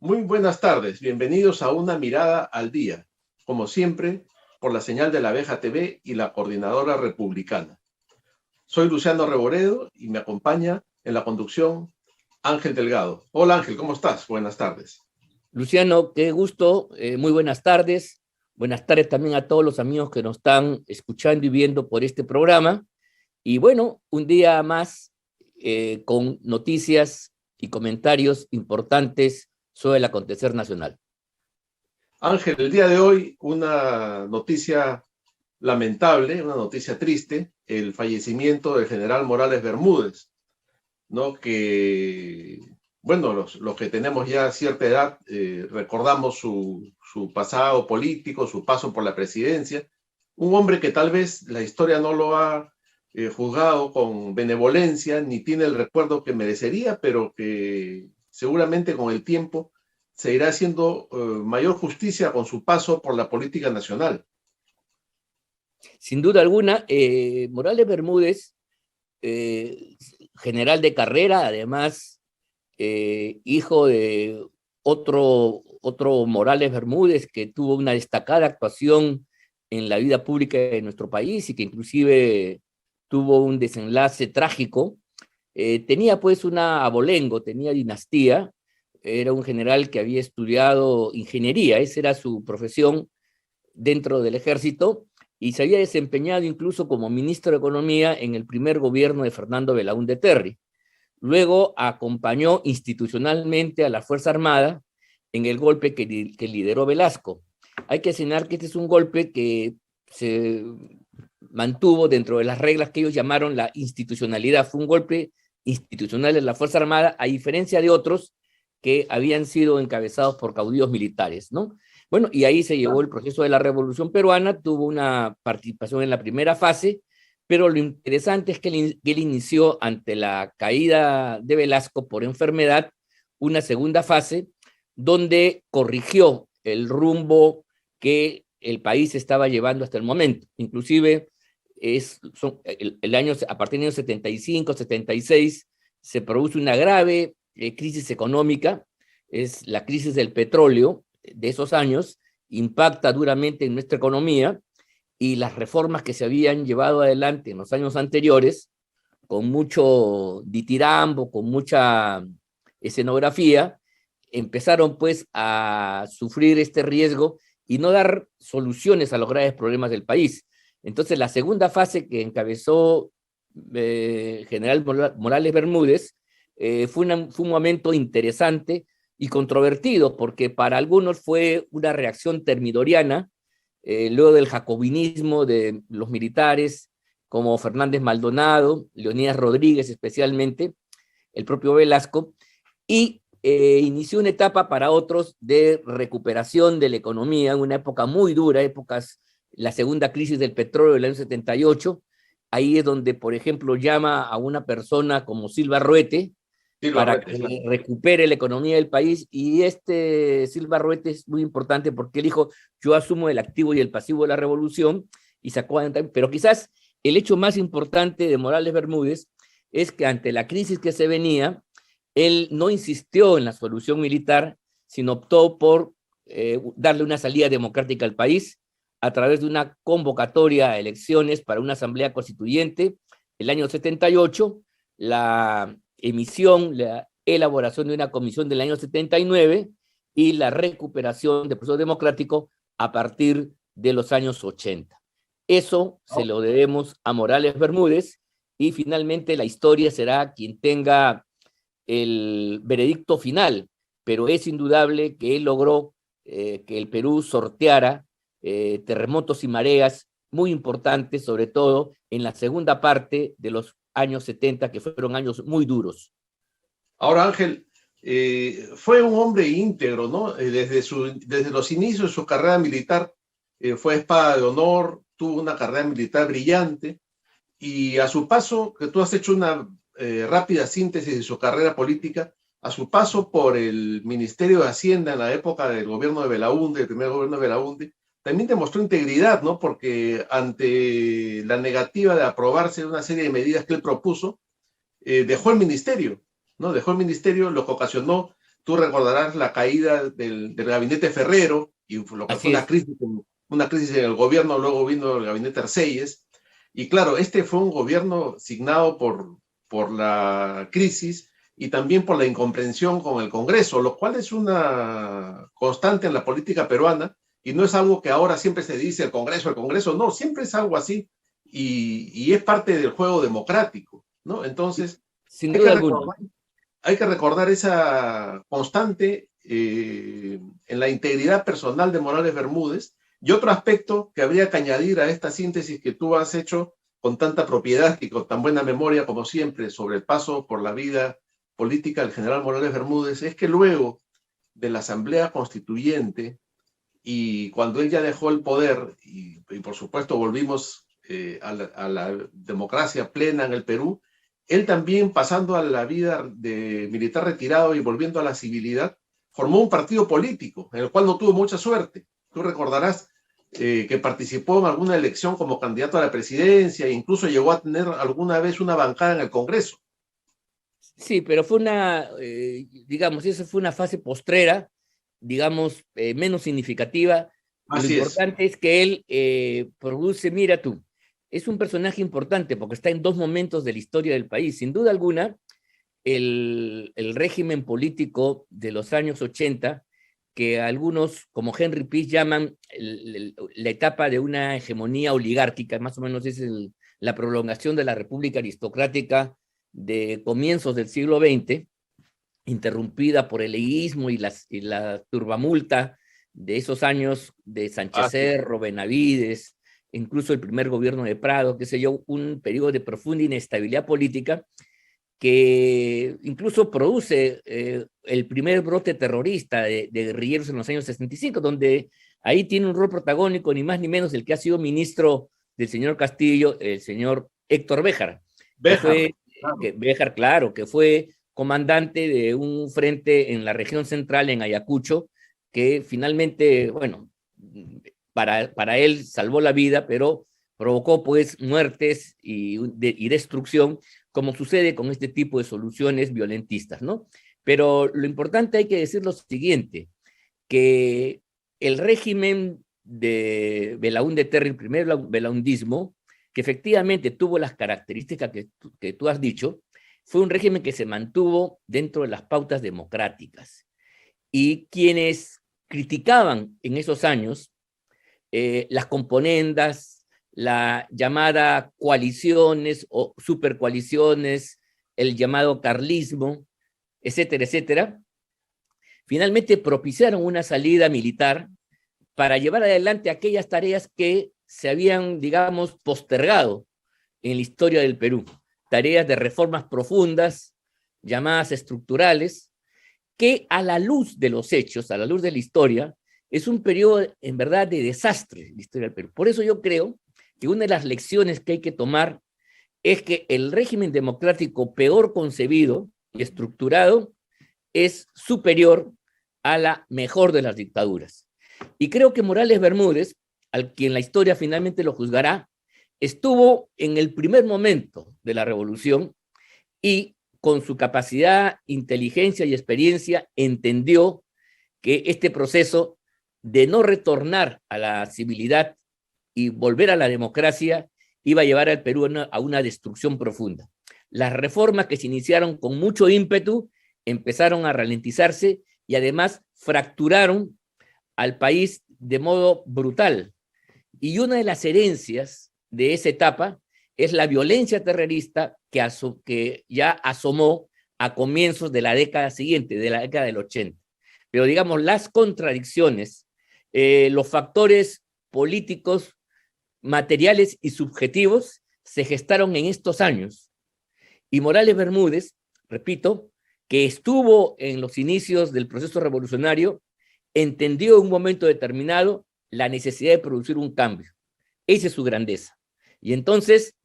Muy buenas tardes, bienvenidos a Una Mirada al Día, como siempre, por la señal de la Abeja TV y la Coordinadora Republicana. Soy Luciano Reboredo y me acompaña en la conducción Ángel Delgado. Hola Ángel, ¿cómo estás? Buenas tardes. Luciano, qué gusto, muy buenas tardes. Buenas tardes también a todos los amigos que nos están escuchando y viendo por este programa. Y bueno, un día más con noticias y comentarios importantes sobre el acontecer nacional. Ángel, el día de hoy una noticia lamentable, una noticia triste, el fallecimiento del general Morales Bermúdez, ¿no? Que, bueno, los que tenemos ya cierta edad, recordamos su pasado político, su paso por la presidencia, un hombre que tal vez la historia no lo ha juzgado con benevolencia, ni tiene el recuerdo que merecería, pero que seguramente con el tiempo se irá haciendo mayor justicia con su paso por la política nacional. Sin duda alguna, Morales Bermúdez, general de carrera, además hijo de otro Morales Bermúdez que tuvo una destacada actuación en la vida pública de nuestro país y que inclusive tuvo un desenlace trágico. Tenía pues una abolengo, tenía dinastía, era un general que había estudiado ingeniería, esa era su profesión dentro del ejército, y se había desempeñado incluso como ministro de Economía en el primer gobierno de Fernando Belaúnde Terry. Luego acompañó institucionalmente a la Fuerza Armada en el golpe que lideró Velasco. Hay que señalar que este es un golpe que se mantuvo dentro de las reglas que ellos llamaron la institucionalidad. Fue un golpe institucional de la Fuerza Armada, a diferencia de otros que habían sido encabezados por caudillos militares, ¿no? Bueno, y ahí se llevó el proceso de la Revolución Peruana, tuvo una participación en la primera fase, pero lo interesante es que él inició ante la caída de Velasco por enfermedad una segunda fase donde corrigió el rumbo que el país estaba llevando hasta el momento. Inclusive a partir del año 75, 76, se produce una grave crisis económica, es la crisis del petróleo de esos años, impacta duramente en nuestra economía, y las reformas que se habían llevado adelante en los años anteriores, con mucho ditirambo, con mucha escenografía, empezaron pues a sufrir este riesgo y no dar soluciones a los graves problemas del país. Entonces la segunda fase que encabezó general Morales Bermúdez fue un momento interesante y controvertido, porque para algunos fue una reacción termidoriana, luego del jacobinismo de los militares como Fernández Maldonado, Leonidas Rodríguez especialmente, el propio Velasco, y inició una etapa para otros de recuperación de la economía, una época muy dura, la segunda crisis del petróleo del año 78, ahí es donde, por ejemplo, llama a una persona como Silva Ruete, para que recupere la economía del país, y Silva Ruete es muy importante porque él dijo, yo asumo el activo y el pasivo de la revolución, y sacó adelante. Pero quizás el hecho más importante de Morales Bermúdez es que ante la crisis que se venía, él no insistió en la solución militar, sino optó por darle una salida democrática al país a través de una convocatoria a elecciones para una asamblea constituyente el año 78, la emisión, la elaboración de una comisión del año 79 y la recuperación del proceso democrático a partir de los años 80. Eso se lo debemos a Morales Bermúdez, y finalmente la historia será quien tenga el veredicto final, pero es indudable que él logró que el Perú sorteara terremotos y mareas muy importantes, sobre todo en la segunda parte de los años 70, que fueron años muy duros. Ahora, Ángel, fue un hombre íntegro, ¿no? Desde los inicios de su carrera militar, fue espada de honor, tuvo una carrera militar brillante, y a su paso, que tú has hecho una rápida síntesis de su carrera política, a su paso por el Ministerio de Hacienda en la época del gobierno de Belaúnde, el primer gobierno de Belaúnde, también demostró integridad, ¿no? Porque ante la negativa de aprobarse una serie de medidas que él propuso, dejó el ministerio, ¿no? Dejó el ministerio, lo que ocasionó Tú recordarás la caída del gabinete Ferrero y lo que fue Así es. una crisis en el gobierno, luego vino el gabinete Arcelles. Y claro, este fue un gobierno signado por la crisis y también por la incomprensión con el Congreso, lo cual es una constante en la política peruana y no es algo que ahora siempre se dice el Congreso, no, siempre es algo así y es parte del juego democrático, ¿no? Entonces, Sin hay que duda alguna. recordar, hay que recordar esa constante en la integridad personal de Morales Bermúdez. Y otro aspecto que habría que añadir a esta síntesis que tú has hecho con tanta propiedad y con tan buena memoria como siempre sobre el paso por la vida política del general Morales Bermúdez es que luego de la Asamblea Constituyente y cuando él ya dejó el poder y por supuesto volvimos a la democracia plena en el Perú, él también pasando a la vida de militar retirado y volviendo a la civilidad, formó un partido político en el cual no tuvo mucha suerte. Tú recordarás que participó en alguna elección como candidato a la presidencia e incluso llegó a tener alguna vez una bancada en el Congreso. Sí, pero fue digamos, esa fue una fase postrera, digamos, menos significativa. Lo Así es. importante es que él produce, mira tú, es un personaje importante porque está en dos momentos de la historia del país. Sin duda alguna, el régimen político de los años 80, que algunos, como Henry Peace, llaman la etapa de una hegemonía oligárquica, más o menos es la prolongación de la república aristocrática de comienzos del siglo XX, interrumpida por el leguismo y la turbamulta de esos años de Sánchez Cerro, Benavides, incluso el primer gobierno de Prado, qué sé yo, un periodo de profunda inestabilidad política que incluso produce el primer brote terrorista de guerrilleros en los años 65, donde ahí tiene un rol protagónico ni más ni menos el que ha sido ministro del señor Castillo, el señor Héctor Béjar. Béjar, Béjar, claro, que fue comandante de un frente en la región central, en Ayacucho, que finalmente, bueno, para él salvó la vida, pero provocó pues muertes y destrucción, como sucede con este tipo de soluciones violentistas, ¿no? Pero lo importante hay que decir lo siguiente, que el régimen de Belaúnde Terry, el primer belaundismo, que efectivamente tuvo las características que tú has dicho, fue un régimen que se mantuvo dentro de las pautas democráticas. Y quienes criticaban en esos años las componendas, la llamada coaliciones o supercoaliciones, el llamado carlismo, etcétera, etcétera, finalmente propiciaron una salida militar para llevar adelante aquellas tareas que se habían, digamos, postergado en la historia del Perú. Tareas de reformas profundas, llamadas estructurales, que a la luz de los hechos, a la luz de la historia, es un periodo en verdad de desastre en la historia del Perú. Por eso yo creo que una de las lecciones que hay que tomar es que el régimen democrático peor concebido y estructurado es superior a la mejor de las dictaduras. Y creo que Morales Bermúdez, al quien la historia finalmente lo juzgará, estuvo en el primer momento de la revolución y con su capacidad, inteligencia y experiencia entendió que este proceso de no retornar a la civilidad y volver a la democracia iba a llevar al Perú a una destrucción profunda. Las reformas que se iniciaron con mucho ímpetu empezaron a ralentizarse y además fracturaron al país de modo brutal. Y una de las herencias de esa etapa es la violencia terrorista que ya asomó a comienzos de la década siguiente, de la década del 80. Pero digamos, las contradicciones, los factores políticos, materiales y subjetivos se gestaron en estos años. Y Morales Bermúdez, repito, que estuvo en los inicios del proceso revolucionario, entendió en un momento determinado la necesidad de producir un cambio. Esa es su grandeza. Y entonces,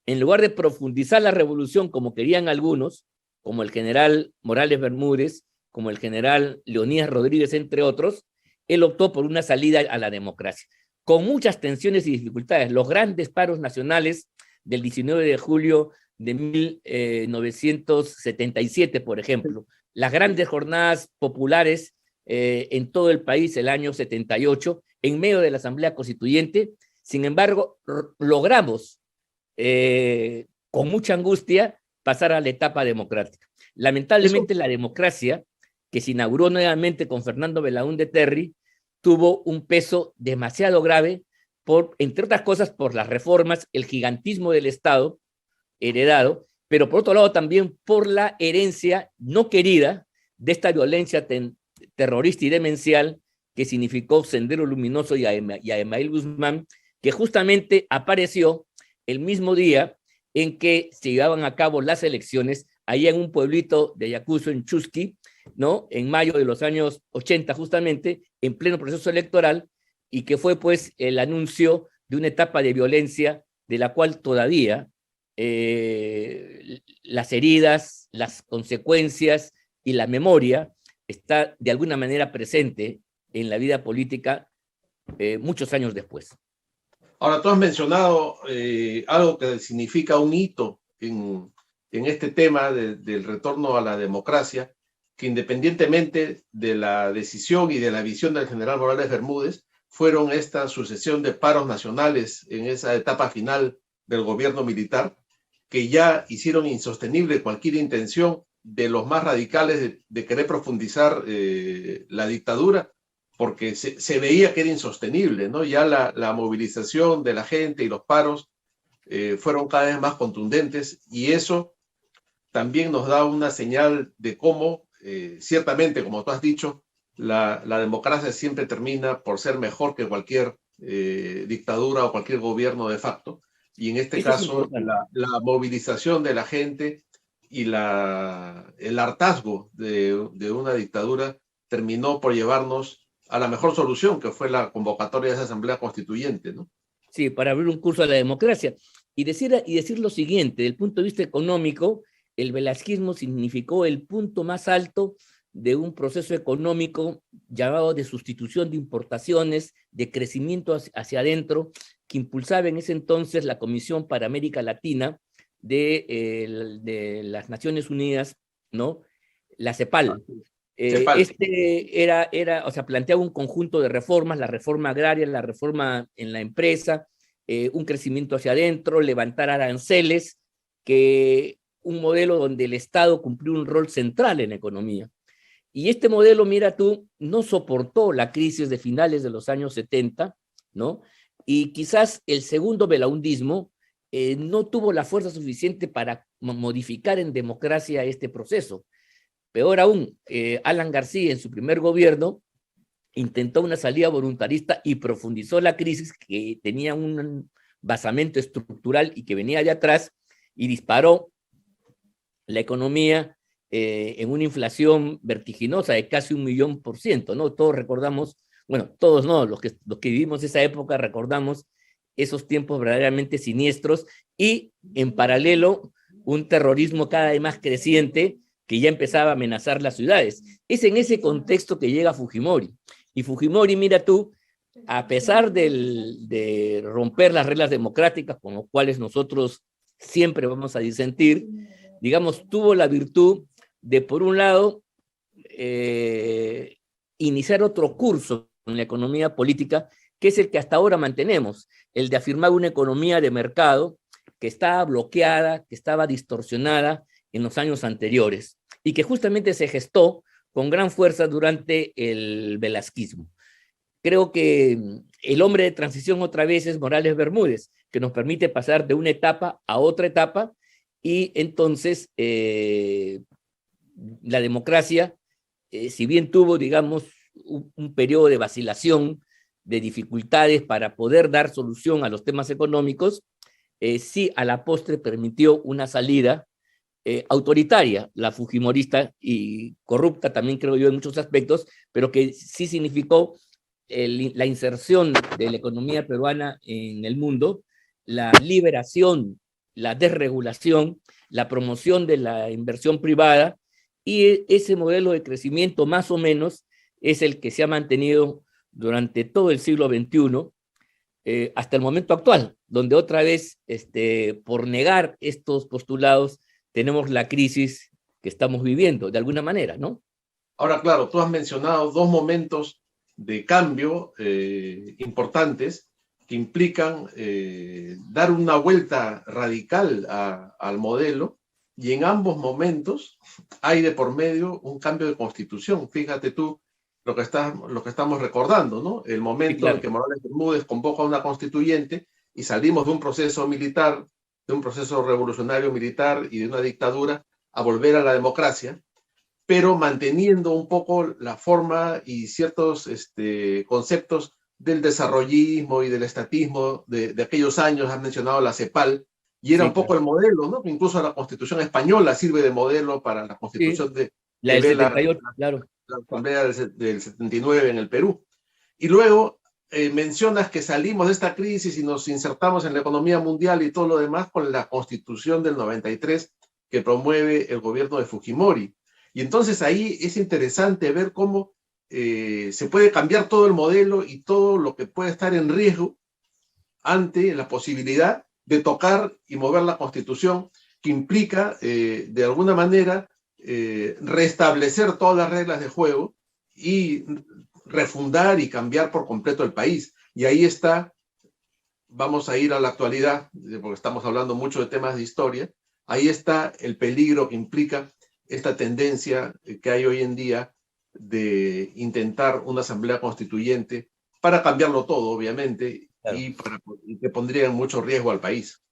en lugar de profundizar la revolución como querían algunos, como el general Morales Bermúdez, como el general Leonidas Rodríguez, entre otros, él optó por una salida a la democracia, con muchas tensiones y dificultades. Los grandes paros nacionales del 19 de julio de 1977, por ejemplo, las grandes jornadas populares en todo el país el año 78, en medio de la Asamblea Constituyente. Sin embargo, logramos con mucha angustia pasar a la etapa democrática. Lamentablemente, la democracia, que se inauguró nuevamente con Fernando Belaúnde Terry, tuvo un peso demasiado grave, entre otras cosas, por las reformas, el gigantismo del Estado heredado, pero por otro lado también por la herencia no querida de esta violencia terrorista y demencial que significó Sendero Luminoso y a Emael Guzmán, que justamente apareció el mismo día en que se llevaban a cabo las elecciones allá en un pueblito de Ayacucho, en Chusqui, ¿no? En mayo de los años 80, justamente, en pleno proceso electoral, y que fue pues el anuncio de una etapa de violencia de la cual todavía las heridas, las consecuencias y la memoria está de alguna manera presente en la vida política muchos años después. Ahora, tú has mencionado algo que significa un hito en este tema del retorno a la democracia, que independientemente de la decisión y de la visión del general Morales Bermúdez, fueron esta sucesión de paros nacionales en esa etapa final del gobierno militar, que ya hicieron insostenible cualquier intención de los más radicales de querer profundizar la dictadura, porque se veía que era insostenible, ¿no? Ya la movilización de la gente y los paros fueron cada vez más contundentes, y eso también nos da una señal de cómo, ciertamente, como tú has dicho, la democracia siempre termina por ser mejor que cualquier dictadura o cualquier gobierno de facto, y en este caso la movilización de la gente y el hartazgo de una dictadura terminó por llevarnos a la mejor solución, que fue la convocatoria de esa Asamblea Constituyente, ¿no? Sí, para abrir un curso a la democracia. Y decir lo siguiente, desde el punto de vista económico, el velasquismo significó el punto más alto de un proceso económico llamado de sustitución de importaciones, de crecimiento hacia adentro, que impulsaba en ese entonces la Comisión para América Latina de las Naciones Unidas, ¿no? La CEPAL. O sea, planteaba un conjunto de reformas, la reforma agraria, la reforma en la empresa, un crecimiento hacia adentro, levantar aranceles, un modelo donde el Estado cumplió un rol central en la economía. Y este modelo, mira tú, no soportó la crisis de finales de los años 70, ¿no? Y quizás el segundo belaundismo no tuvo la fuerza suficiente para modificar en democracia este proceso. Peor aún, Alan García en su primer gobierno intentó una salida voluntarista y profundizó la crisis que tenía un basamento estructural y que venía de atrás, y disparó la economía en una inflación vertiginosa de casi 1.000.000%, ¿no? Todos recordamos, bueno, todos no, los que vivimos esa época recordamos esos tiempos verdaderamente siniestros, y en paralelo un terrorismo cada vez más creciente que ya empezaba a amenazar las ciudades. Es en ese contexto que llega Fujimori. Y Fujimori, mira tú, a pesar de romper las reglas democráticas con las cuales nosotros siempre vamos a disentir, digamos, tuvo la virtud de, por un lado, iniciar otro curso en la economía política, que es el que hasta ahora mantenemos, el de afirmar una economía de mercado que estaba bloqueada, que estaba distorsionada en los años anteriores, y que justamente se gestó con gran fuerza durante el velasquismo. Creo que el hombre de transición otra vez es Morales Bermúdez, que nos permite pasar de una etapa a otra etapa, y entonces la democracia, si bien tuvo, digamos, un periodo de vacilación, de dificultades para poder dar solución a los temas económicos, sí a la postre permitió una salida autoritaria, la fujimorista, y corrupta también, creo yo, en muchos aspectos, pero que sí significó la inserción de la economía peruana en el mundo, la liberación, la desregulación, la promoción de la inversión privada, y ese modelo de crecimiento más o menos es el que se ha mantenido durante todo el siglo XXI, hasta el momento actual, donde otra vez, por negar estos postulados, tenemos la crisis que estamos viviendo, de alguna manera, ¿no? Ahora, claro, tú has mencionado dos momentos de cambio importantes que implican dar una vuelta radical al modelo, y en ambos momentos hay de por medio un cambio de constitución. Fíjate tú lo que estamos recordando, ¿no? El Sí, momento en claro. que Morales Bermúdez convoca a una constituyente y salimos de un proceso militar, de un proceso revolucionario militar y de una dictadura a volver a la democracia, pero manteniendo un poco la forma y ciertos conceptos del desarrollismo y del estatismo de aquellos años. Has mencionado la CEPAL, y era Sí, un poco claro. el modelo, ¿no? Incluso la Constitución española sirve de modelo para la Sí, Constitución la que del ve 78, claro. la Asamblea del 79 en el Perú. Y luego mencionas que salimos de esta crisis y nos insertamos en la economía mundial y todo lo demás con la Constitución del 93 que promueve el gobierno de Fujimori. Y entonces ahí es interesante ver cómo se puede cambiar todo el modelo y todo lo que puede estar en riesgo ante la posibilidad de tocar y mover la Constitución, que implica, de alguna manera, restablecer todas las reglas de juego y refundar y cambiar por completo el país. Y ahí está, vamos a ir a la actualidad, porque estamos hablando mucho de temas de historia, ahí está el peligro que implica esta tendencia que hay hoy en día de intentar una asamblea constituyente para cambiarlo todo, obviamente, Claro. y que pondría en mucho riesgo al país.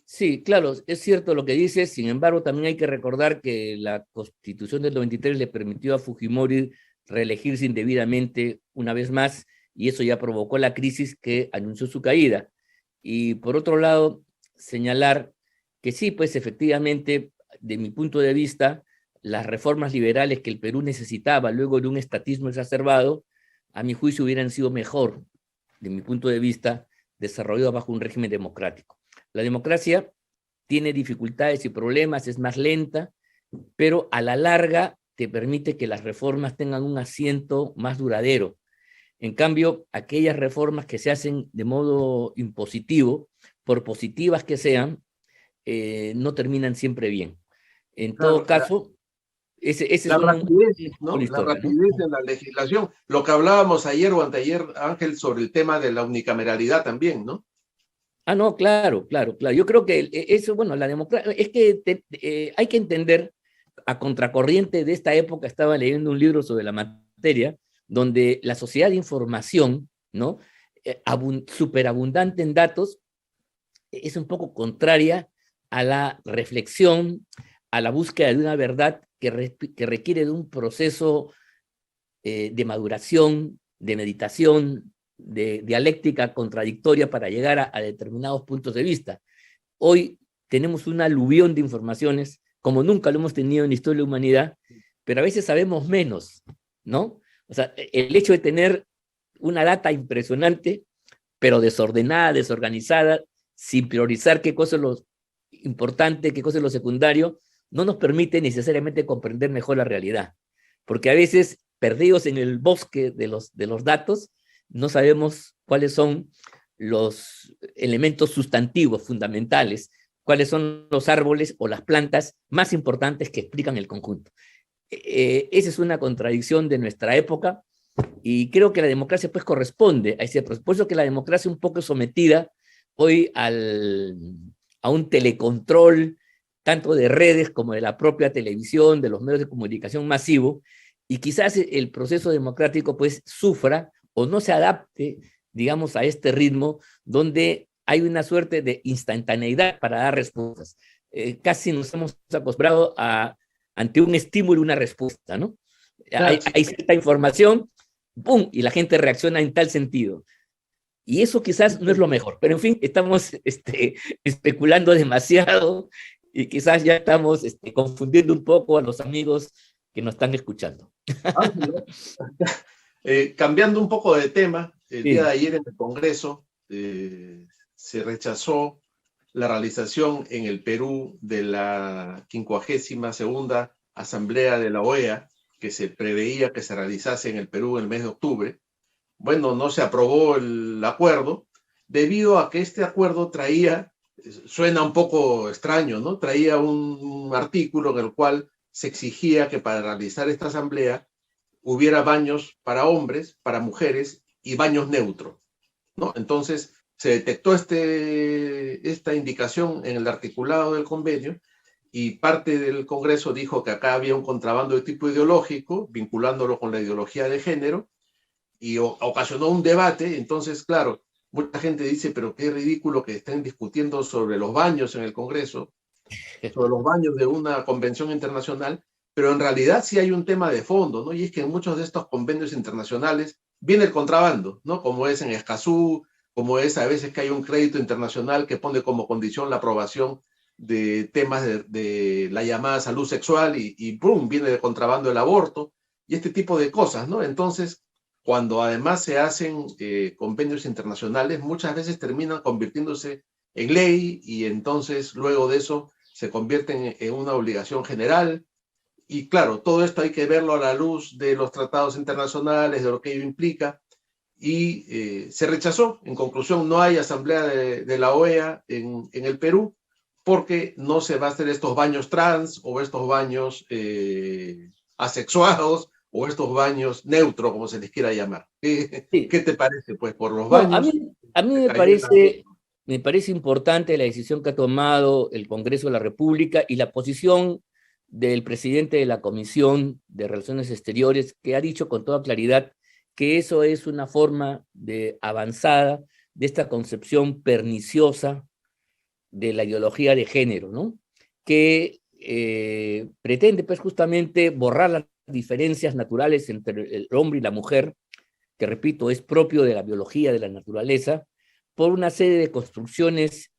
Sí, claro, es cierto lo que dices. Sin embargo, también hay que recordar que la Constitución del 93 le permitió a Fujimori reelegirse indebidamente una vez más, y eso ya provocó la crisis que anunció su caída. Y por otro lado, señalar que sí, pues efectivamente, de mi punto de vista, las reformas liberales que el Perú necesitaba luego de un estatismo exacerbado, a mi juicio hubieran sido mejor, de mi punto de vista, desarrollado bajo un régimen democrático. La democracia tiene dificultades y problemas, es más lenta, pero a la larga te permite que las reformas tengan un asiento más duradero. En cambio, aquellas reformas que se hacen de modo impositivo, por positivas que sean, no terminan siempre bien. En todo Claro, caso, ese es la un rapidez, con ¿no? la La historia, ¿no? rapidez en la legislación. Lo que hablábamos ayer o anteayer, Ángel, sobre el tema de la unicameralidad también, ¿no? Ah, no, claro, claro, claro. Yo creo que eso, bueno, la democracia, es que hay que entender, a contracorriente de esta época, estaba leyendo un libro sobre la materia, donde la sociedad de información, ¿no? Superabundante en datos, es un poco contraria a la reflexión, a la búsqueda de una verdad que requiere de un proceso de maduración, de meditación, de dialéctica contradictoria para llegar a determinados puntos de vista. Hoy tenemos una aluvión de informaciones como nunca lo hemos tenido en la historia de la humanidad, pero a veces sabemos menos, ¿no? O sea, el hecho de tener una data impresionante, pero desordenada, desorganizada, sin priorizar qué cosa es lo importante, qué cosa es lo secundario, no nos permite necesariamente comprender mejor la realidad. Porque a veces, perdidos en el bosque de los datos, no sabemos cuáles son los elementos sustantivos fundamentales, cuáles son los árboles o las plantas más importantes que explican el conjunto. Esa es una contradicción de nuestra época, y creo que la democracia pues corresponde a ese proceso. Por eso que la democracia un poco sometida hoy a un telecontrol, tanto de redes como de la propia televisión, de los medios de comunicación masivo, y quizás el proceso democrático pues sufra o no se adapte, digamos, a este ritmo donde hay una suerte de instantaneidad para dar respuestas. Casi nos hemos acostumbrado ante un estímulo, una respuesta, ¿no? Claro, sí. Hay cierta información, ¡pum!, y la gente reacciona en tal sentido. Y eso quizás no es lo mejor, pero en fin, estamos especulando demasiado y quizás ya estamos confundiendo un poco a los amigos que nos están escuchando. Ángel, cambiando un poco de tema, el día de Sí, ayer en el Congreso se rechazó la realización en el Perú de la 52ª Asamblea de la OEA, que se preveía que se realizase en el Perú en el mes de octubre. Bueno, no se aprobó el acuerdo debido a que este acuerdo traía, suena un poco extraño, ¿no? Traía un artículo en el cual se exigía que para realizar esta asamblea hubiera baños para hombres, para mujeres y baños neutros, ¿no? Entonces se detectó esta indicación en el articulado del convenio y parte del Congreso dijo que acá había un contrabando de tipo ideológico, vinculándolo con la ideología de género, y ocasionó un debate. Entonces, claro, mucha gente dice, pero qué ridículo que estén discutiendo sobre los baños en el Congreso, sobre los baños de una convención internacional, pero en realidad sí hay un tema de fondo, ¿no? Y es que en muchos de estos convenios internacionales viene el contrabando, ¿no? Como es en Escazú, como es a veces que hay un crédito internacional que pone como condición la aprobación de temas de la llamada salud sexual y ¡pum! Viene de contrabando el aborto y este tipo de cosas, ¿no? Entonces, cuando además se hacen convenios internacionales, muchas veces terminan convirtiéndose en ley y entonces luego de eso se convierten en una obligación general. Y claro, todo esto hay que verlo a la luz de los tratados internacionales, de lo que ello implica, y se rechazó. En conclusión, no hay asamblea de la OEA en el Perú porque no se va a hacer estos baños trans o estos baños asexuados o estos baños neutros, como se les quiera llamar. Sí. ¿Qué te parece? Pues por los No, baños a mí se cayó el asunto. me parece importante la decisión que ha tomado el Congreso de la República y la posición del presidente de la Comisión de Relaciones Exteriores, que ha dicho con toda claridad que eso es una forma de avanzada de esta concepción perniciosa de la ideología de género, ¿no? Que pretende pues justamente borrar las diferencias naturales entre el hombre y la mujer, que repito, es propio de la biología de la naturaleza, por una serie de construcciones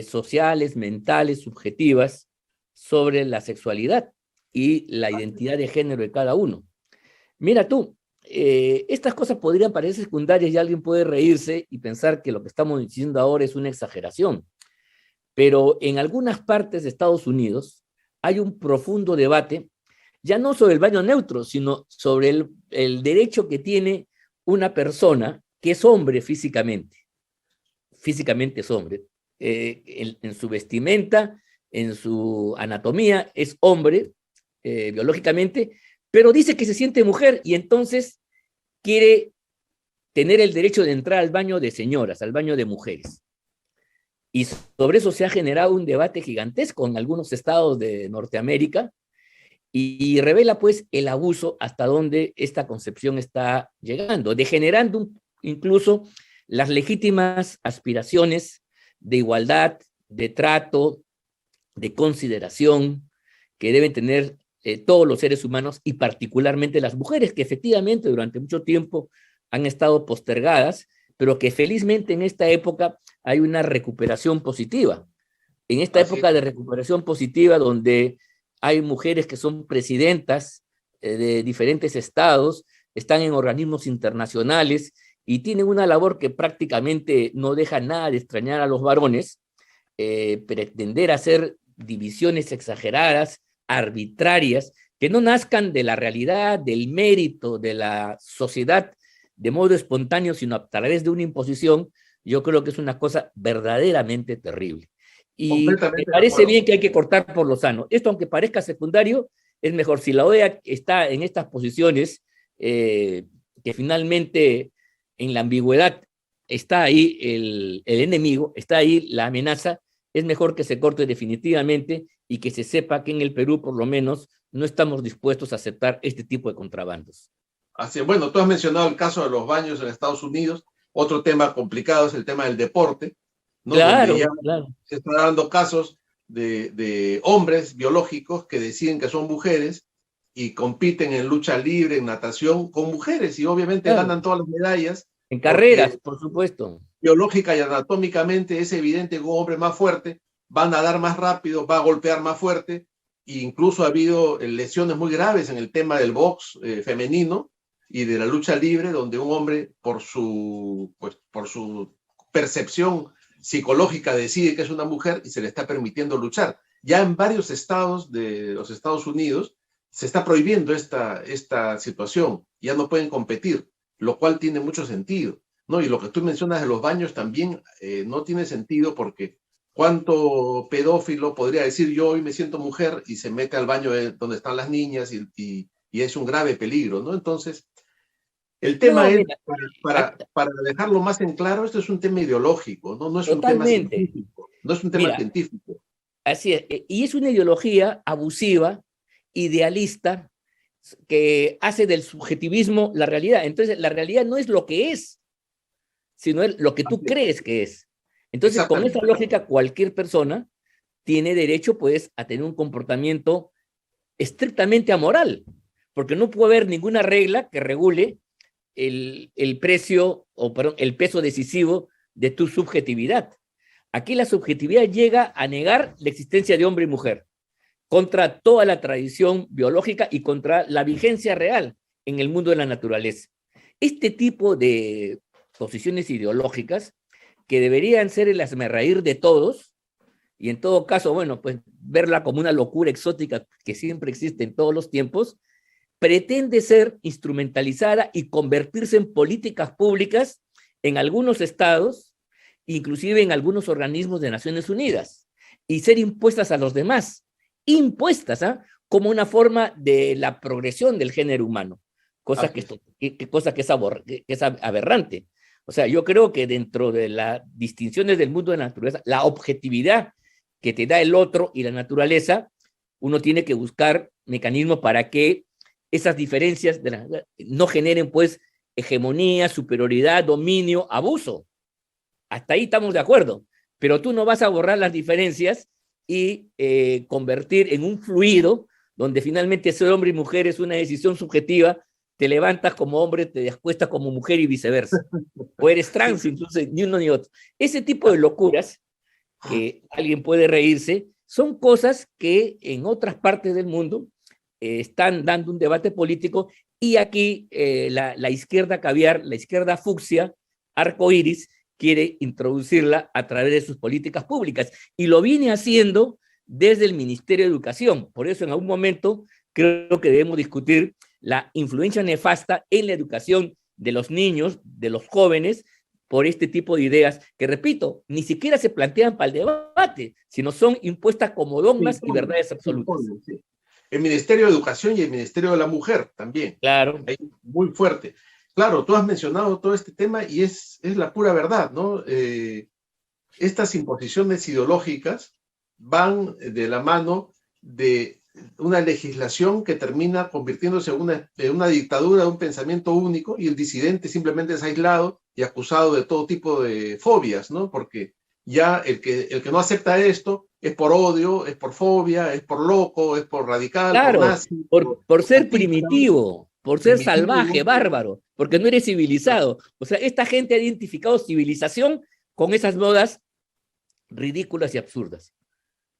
sociales, mentales, subjetivas, sobre la sexualidad y la identidad de género de cada uno. Mira tú, estas cosas podrían parecer secundarias y alguien puede reírse y pensar que lo que estamos diciendo ahora es una exageración, pero en algunas partes de Estados Unidos hay un profundo debate, ya no sobre el baño neutro, sino sobre el derecho que tiene una persona que es hombre físicamente es hombre, en su vestimenta, en su anatomía, es hombre biológicamente, pero dice que se siente mujer y entonces quiere tener el derecho de entrar al baño de señoras, al baño de mujeres. Y sobre eso se ha generado un debate gigantesco en algunos estados de Norteamérica y revela pues el abuso hasta donde esta concepción está llegando, degenerando incluso las legítimas aspiraciones de igualdad, de trato, de consideración que deben tener todos los seres humanos y particularmente las mujeres, que efectivamente durante mucho tiempo han estado postergadas, pero que felizmente en esta época hay una recuperación positiva. En esta Así época de recuperación positiva, donde hay mujeres que son presidentas de diferentes estados, están en organismos internacionales y tienen una labor que prácticamente no deja nada de extrañar a los varones, pretender hacer divisiones exageradas, arbitrarias, que no nazcan de la realidad, del mérito de la sociedad de modo espontáneo, sino a través de una imposición, yo creo que es una cosa verdaderamente terrible. Y me completamente de parece bien acuerdo. que hay que cortar por lo sano. Esto, aunque parezca secundario, es mejor. Si la OEA está en estas posiciones, que finalmente en la ambigüedad está ahí el enemigo, está ahí la amenaza, es mejor que se corte definitivamente y que se sepa que en el Perú, por lo menos, no estamos dispuestos a aceptar este tipo de contrabandos. Así, bueno, tú has mencionado el caso de los baños en Estados Unidos. Otro tema complicado es el tema del deporte, ¿no? Donde ya Claro, claro. se están dando casos de hombres biológicos que deciden que son mujeres y compiten en lucha libre, en natación con mujeres y obviamente Claro. ganan todas las medallas En carreras, porque por supuesto. biológica y anatómicamente es evidente que un hombre más fuerte va a nadar más rápido, va a golpear más fuerte e incluso ha habido lesiones muy graves en el tema del box femenino y de la lucha libre, donde un hombre por su percepción psicológica decide que es una mujer y se le está permitiendo luchar. Ya en varios estados de los Estados Unidos se está prohibiendo esta situación, ya no pueden competir, lo cual tiene mucho sentido, ¿no? Y lo que tú mencionas de los baños también no tiene sentido porque ¿Cuánto pedófilo podría decir yo hoy me siento mujer y se mete al baño donde están las niñas y es un grave peligro, ¿no? Entonces, el tema No, es, mira, para dejarlo más en claro, esto es un tema ideológico, ¿no? No es un tema totalmente. científico, no es un tema Mira, científico. así es. Y es una ideología abusiva, idealista, que hace del subjetivismo la realidad. Entonces, la realidad no es lo que es, sino es lo que tú Así es. crees que es. Entonces, con esa Exactamente. lógica, cualquier persona tiene derecho, pues, a tener un comportamiento estrictamente amoral, porque no puede haber ninguna regla que regule el precio, o perdón, el peso decisivo de tu subjetividad. Aquí la subjetividad llega a negar la existencia de hombre y mujer, contra toda la tradición biológica y contra la vigencia real en el mundo de la naturaleza. Este tipo de posiciones ideológicas, que deberían ser el hazmerreír de todos, y en todo caso, bueno, pues verla como una locura exótica que siempre existe en todos los tiempos, pretende ser instrumentalizada y convertirse en políticas públicas en algunos estados, inclusive en algunos organismos de Naciones Unidas, y ser impuestas a los demás, impuestas, ¿ah? Como una forma de la progresión del género humano, cosa que, Así es. cosa que es aberrante. O sea, yo creo que dentro de las distinciones del mundo de la naturaleza, la objetividad que te da el otro y la naturaleza, uno tiene que buscar mecanismos para que esas diferencias no generen pues hegemonía, superioridad, dominio, abuso. Hasta ahí estamos de acuerdo, pero tú no vas a borrar las diferencias y convertir en un fluido donde finalmente ser hombre y mujer es una decisión subjetiva, te levantas como hombre, te acuestas como mujer y viceversa. O eres Sí, trans, entonces ni uno ni otro. Ese tipo de locuras que alguien puede reírse, son cosas que en otras partes del mundo están dando un debate político y aquí la izquierda caviar, la izquierda fucsia, arcoíris, quiere introducirla a través de sus políticas públicas y lo viene haciendo desde el Ministerio de Educación. Por eso en algún momento creo que debemos discutir la influencia nefasta en la educación de los niños, de los jóvenes, por este tipo de ideas que, repito, ni siquiera se plantean para el debate, sino son impuestas como se dogmas y impone, verdades se absolutas. impone, sí. El Ministerio de Educación y el Ministerio de la Mujer también. Claro, Ahí, muy fuerte. Claro, tú has mencionado todo este tema y es la pura verdad, ¿no? Estas imposiciones ideológicas van de la mano de una legislación que termina convirtiéndose en una dictadura de un pensamiento único y el disidente simplemente es aislado y acusado de todo tipo de fobias, ¿no? Porque ya el que no acepta esto es por odio, es por fobia, es por loco, es por radical, por claro, nazi, por por ser fascista, primitivo, por ser salvaje, primitivo. bárbaro, porque no eres civilizado. O sea, esta gente ha identificado civilización con esas modas ridículas y absurdas.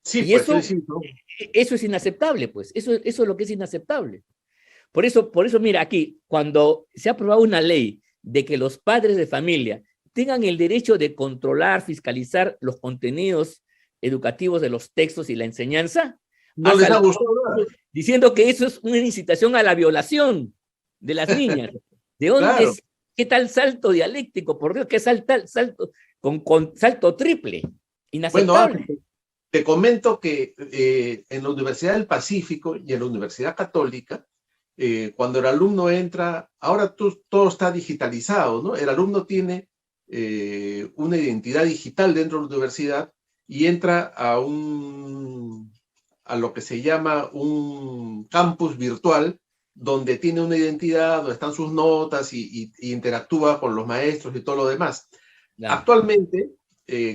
Sí, Y pues sí, eso, sí, ¿no? eso es inaceptable, pues. Eso es lo que es inaceptable. Por eso, mira, aquí, cuando se ha aprobado una ley de que los padres de familia tengan el derecho de controlar, fiscalizar los contenidos educativos de los textos y la enseñanza, No ha les ha saltado gustado nada. diciendo que eso es una incitación a la violación de las niñas. ¿De dónde Claro. es? ¿Qué tal salto dialéctico? Por Dios, qué salto, con salto triple. Bueno, Inaceptable. Ángel, te comento que en la Universidad del Pacífico y en la Universidad Católica, cuando el alumno entra, ahora todo está digitalizado, ¿no? El alumno tiene una identidad digital dentro de la universidad y entra a lo que se llama un campus virtual, donde tiene una identidad, donde están sus notas y interactúa con los maestros y todo lo demás. Ya. Actualmente,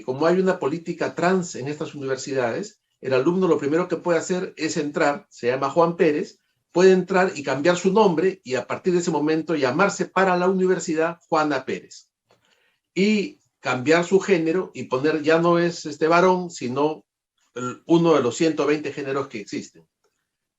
como hay una política trans en estas universidades, el alumno lo primero que puede hacer es entrar, se llama Juan Pérez, puede entrar y cambiar su nombre y a partir de ese momento llamarse para la universidad Juana Pérez. Y cambiar su género y poner, ya no es este varón, sino uno de los 120 géneros que existen,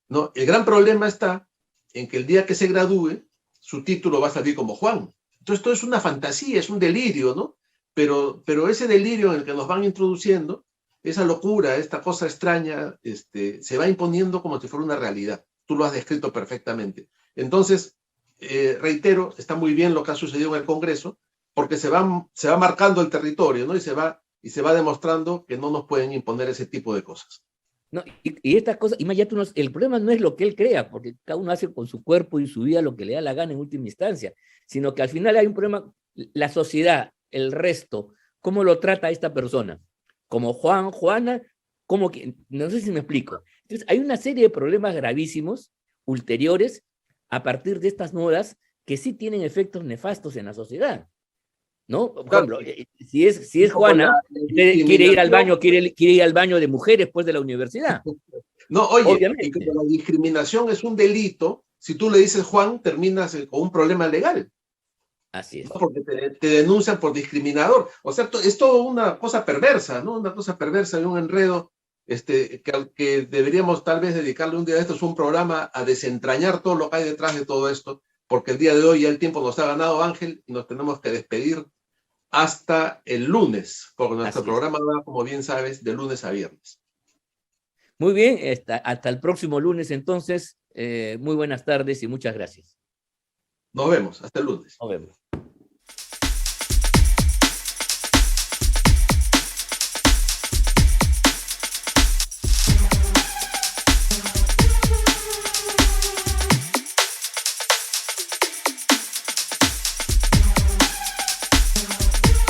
¿no? El gran problema está en que el día que se gradúe, su título va a salir como Juan. Entonces, todo es una fantasía, es un delirio, ¿no? Pero ese delirio en el que nos van introduciendo, esa locura, esta cosa extraña, se va imponiendo como si fuera una realidad. Tú lo has descrito perfectamente. Entonces, reitero, está muy bien lo que ha sucedido en el Congreso, porque se va marcando el territorio, ¿no? Y se va y se va demostrando que no nos pueden imponer ese tipo de cosas. No, y estas cosas, el problema no es lo que él crea, porque cada uno hace con su cuerpo y su vida lo que le da la gana en última instancia, sino que al final hay un problema, la sociedad, el resto, ¿cómo lo trata a esta persona? Como Juan, Juana, como que, no sé si me explico. Entonces, hay una serie de problemas gravísimos, ulteriores, a partir de estas modas, que sí tienen efectos nefastos en la sociedad, ¿no? Por Claro, ejemplo, si es Juana, quiere ir al baño de mujeres después de la universidad. No, oye, y Obviamente. como la discriminación es un delito, si tú le dices Juan, terminas con un problema legal, Así es. ¿no? Porque te denuncian por discriminador. O sea, es todo una cosa perversa, ¿no? Una cosa perversa y un enredo que deberíamos tal vez dedicarle un día de estos un programa a desentrañar todo lo que hay detrás de todo esto, porque el día de hoy ya el tiempo nos ha ganado, Ángel, y nos tenemos que despedir hasta el lunes, porque nuestro programa va, como bien sabes, de lunes a viernes. Muy bien, hasta el próximo lunes entonces. Muy buenas tardes y muchas gracias. Nos vemos, hasta el lunes. Nos vemos.